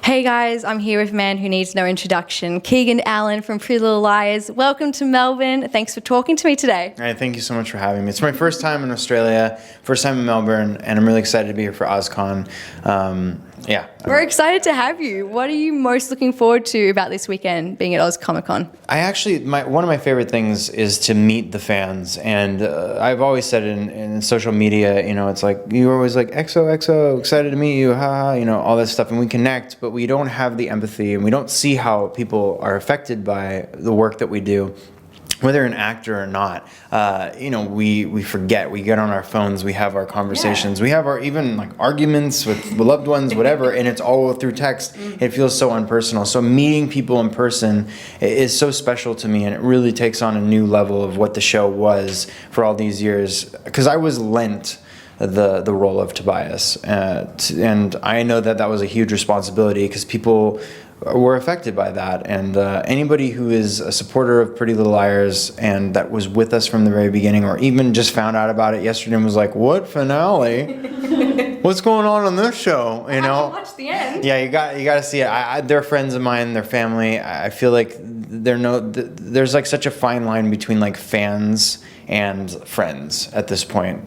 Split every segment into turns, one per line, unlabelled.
Hey guys, I'm here with a man who needs no introduction, Keegan Allen from Pretty Little Liars. Welcome to Melbourne. Thanks for talking to me today.
All right, thank you so much for having me. It's my first time in Australia, first time in Melbourne, and I'm really excited to be here for OzCon.
We're excited to have you. What are you most looking forward to about this weekend being at Oz Comic Con?
One of my favorite things is to meet the fans, and I've always said in social media, you know, it's like, you're always like, XOXO, excited to meet you, haha, you know, all this stuff, and we connect, but we don't have the empathy, and we don't see how people are affected by the work that we do. Whether an actor or not, you know, we forget. We get on our phones. We have our conversations. We have our even like arguments with loved ones, whatever, and it's all through text. It feels so unpersonal. So meeting people in person is so special to me, and it really takes on a new level of what the show was for all these years. Because I was lent the role of Tobias, and I know that was a huge responsibility because people were affected by that, and anybody who is a supporter of Pretty Little Liars and that was with us from the very beginning, or even just found out about it yesterday and was like, "What finale? What's going on this show?" You know,
watch the end.
Yeah, you got to see it. They're friends of mine, they're family. I feel like there's like such a fine line between like fans and friends at this point.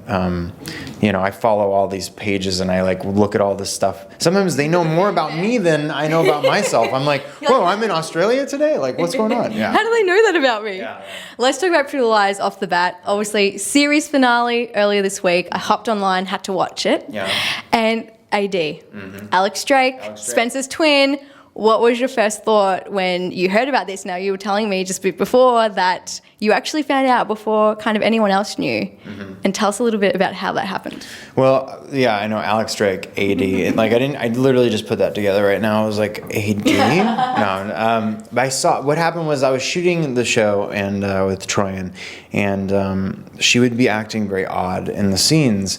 You know, I follow all these pages and I like look at all this stuff. Sometimes they know more about me than I know about myself. I'm like, whoa, I'm in Australia today? Like, what's going on? Yeah.
How do they know that about me?
Yeah.
Let's talk about Pretty Little Liars off the bat. Obviously, series finale earlier this week. I hopped online, had to watch it.
Yeah.
And AD, Alex Drake, Spencer's twin. What was your first thought when you heard about this? Now, you were telling me just before that you actually found out before kind of anyone else knew. And tell us a little bit about how that happened.
Well, yeah, I know Alex Drake, AD. Like, I literally just put that together right now. I was like, AD? No. But I saw, what happened was I was shooting the show and with Troyan, and she would be acting very odd in the scenes.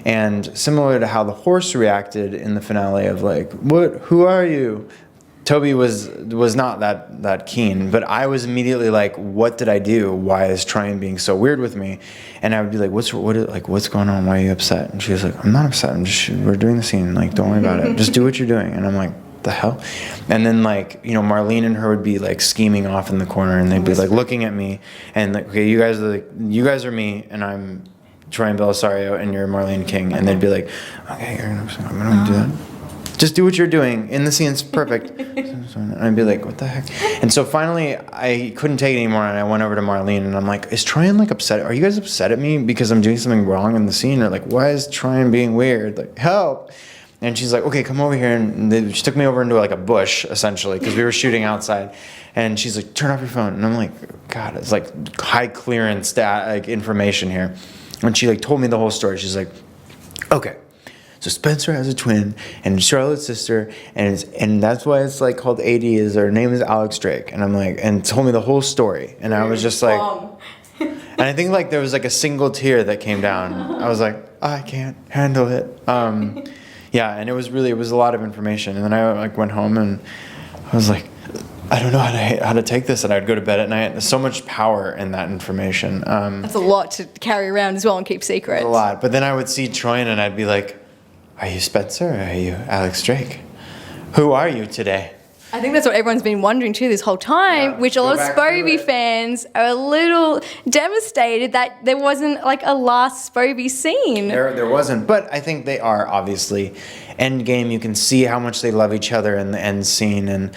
And similar to how the horse reacted in the finale of like, what, who are you? Toby was not that keen, but I was immediately like, what did I do? Why is Troyan being so weird with me? And I would be like, what's going on? Why are you upset? And she was like, I'm not upset. We're doing the scene. Like, don't worry about it. Just do what you're doing. And I'm like, the hell? And then like, you know, Marlene and her would be like scheming off in the corner, and they'd be like looking at me and like, okay, you guys are me, and I'm Troyan Belisario, and you're Marlene King. And they'd be like, okay, I'm gonna do that. Just do what you're doing in the scene's perfect. And I'd be like, what the heck? And so finally, I couldn't take it anymore, and I went over to Marlene, and I'm like, is Troyan like upset? Are you guys upset at me because I'm doing something wrong in the scene? Or like, why is Troyan being weird? Like, help. And she's like, okay, come over here. And she took me over into like a bush, essentially, because we were shooting outside. And she's like, turn off your phone. And I'm like, God, it's like high clearance like information here. And she like told me the whole story. She's like, okay. So Spencer has a twin, and Charlotte's sister, and that's why it's like called AD. Is her name is Alex Drake, and I'm like, and told me the whole story, and I was just like, and I think like there was like a single tear that came down. I was like, I can't handle it. Yeah, and it was a lot of information, and then I like went home and I was like, I don't know how to take this, and I'd go to bed at night. There's so much power in that information.
That's a lot to carry around as well and keep secret.
A lot, but then I would see Troyan, and I'd be like, are you Spencer or are you Alex Drake? Who are you today?
I think that's what everyone's been wondering too this whole time, which a lot of Spoby fans are a little devastated that there wasn't like a last Spoby scene.
There wasn't, but I think they are obviously. Endgame, you can see how much they love each other in the end scene, and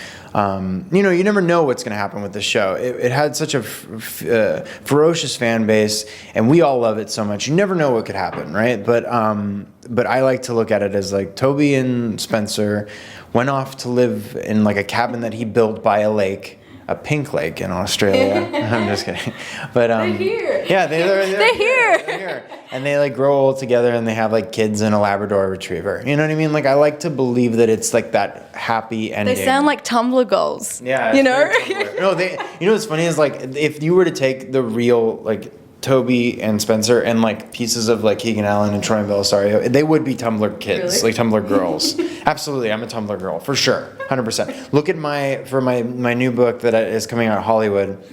you know, you never know what's going to happen with the show. It had such a ferocious fan base, and we all love it so much. You never know what could happen, right? But I like to look at it as like Toby and Spencer went off to live in like a cabin that he built by a lake. A pink lake in Australia. I'm just kidding. But
they're here.
Yeah, they're
here.
They're here. And they like grow old together, and they have like kids and a Labrador Retriever. You know what I mean? Like, I like to believe that it's like that happy ending.
They sound like Tumblr goals.
Yeah.
You know?
No, you know what's funny is like if you were to take the real like Toby and Spencer and like pieces of like Keegan Allen and Troyan Belisario, they would be Tumblr kids, like Tumblr girls. Absolutely, I'm a Tumblr girl for sure, 100%. Look at my new book that is coming out of Hollywood.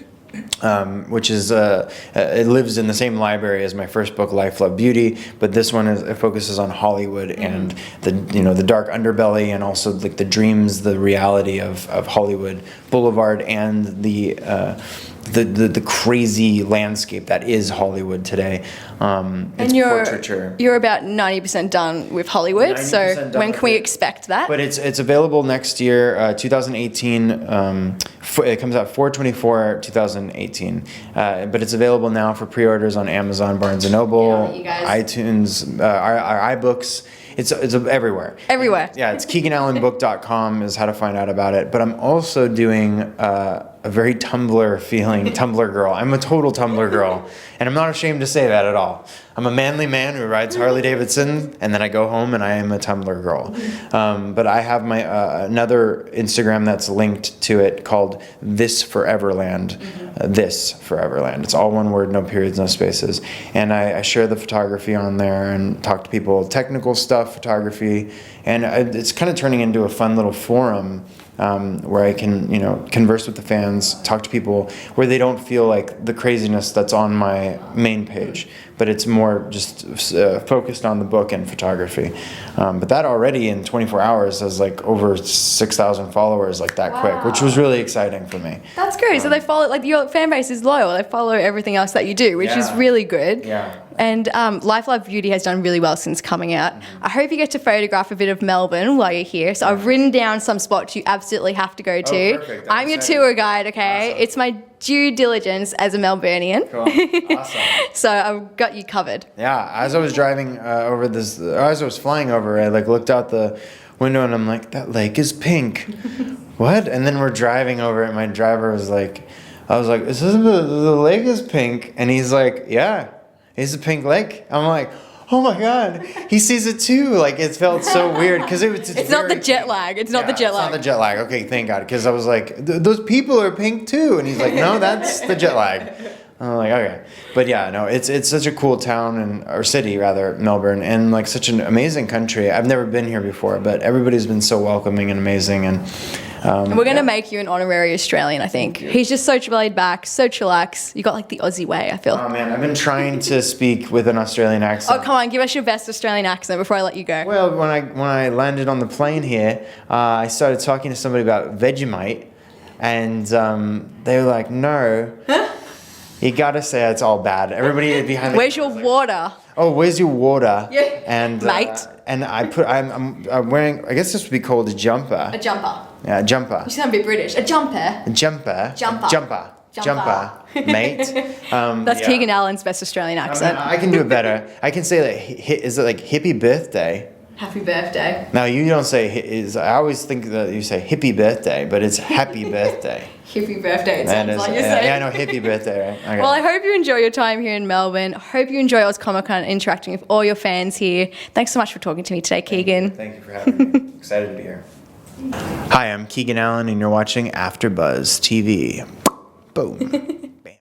which is it lives in the same library as my first book, Life, Love, Beauty. But this one it focuses on Hollywood and the dark underbelly, and also like the dreams, the reality of Hollywood Boulevard, and the crazy landscape that is Hollywood today. It's portraiture.
You're about 90% done with Hollywood, so when can we expect that?
But it's available next year, 2018. It comes out 4/24/2018. But it's available now for pre-orders on Amazon, Barnes & Noble, iTunes, our iBooks. It's everywhere.
Everywhere.
Yeah, it's KeeganAllenBook.com is how to find out about it. But I'm also doing a very Tumblr girl. I'm a total Tumblr girl. And I'm not ashamed to say that at all. I'm a manly man who rides Harley Davidson, and then I go home and I am a Tumblr girl. But I have my another Instagram that's linked to it called This Foreverland. This Foreverland. It's all one word, no periods, no spaces. And I share the photography on there and talk to people, technical stuff, photography. And it's kind of turning into a fun little forum where I can, converse with the fans, talk to people where they don't feel like the craziness that's on my main page, but it's more just focused on the book and photography. But that already in 24 hours has like over 6,000 followers like that quick, which was really exciting for me.
That's good. So they follow, like your fan base is loyal. They follow everything else that you do, which is really good.
Yeah.
And Life, Love, Beauty has done really well since coming out. I hope you get to photograph a bit of Melbourne while you're here. So I've written down some spots you absolutely have to go to.
Perfect.
I'm your tour guide, okay? Awesome. It's my due diligence as a Melburnian.
Cool. Awesome.
So I've got you covered.
Yeah, as I was driving as I was flying over, I looked out the window and I'm like, that lake is pink. What? And then we're driving over it. My driver was like, I was like, is this the lake is pink? And he's like, yeah, it's a pink lake. I'm like, oh my God, he sees it too. Like, it felt so weird because it's
not the jet lag. It's not the jet lag.
It's not the jet lag. Okay, thank God. Because I was like, those people are pink too. And he's like, no, that's the jet lag. I'm like, okay. But yeah, no, it's such a cool town or city rather, Melbourne, and like such an amazing country. I've never been here before, but everybody's been so welcoming and amazing. And
we're going to make you an honorary Australian, I think. He's just so laid back, so chillax. You got like the Aussie way, I feel.
Oh man, I've been trying to speak with an Australian accent.
Oh, come on, give us your best Australian accent before I let you go.
Well, when I landed on the plane here, I started talking to somebody about Vegemite, and they were like, no. You gotta say it's all bad. Everybody behind the
Where's your water?
Oh, where's your water?
Yeah.
And
mate.
And I'm wearing, I guess this would be called a jumper.
A jumper.
Yeah, a jumper.
You sound a bit British. A jumper.
A jumper.
Jumper.
Jumper. Mate.
That's Keegan Allen's best Australian accent.
I can do it better. I can say like, is it like hippie birthday?
Happy birthday.
No, you don't say, I always think that you say hippie birthday, but it's happy birthday.
Hippie birthday, it sounds like you're saying.
Yeah, I know, hippie birthday, right? Okay.
Well, I hope you enjoy your time here in Melbourne. I hope you enjoy Oz Comic Con and interacting with all your fans here. Thanks so much for talking to me today, Keegan.
Thank you for having me. Excited to be here. Hi, I'm Keegan Allen, and you're watching AfterBuzz TV. Boom.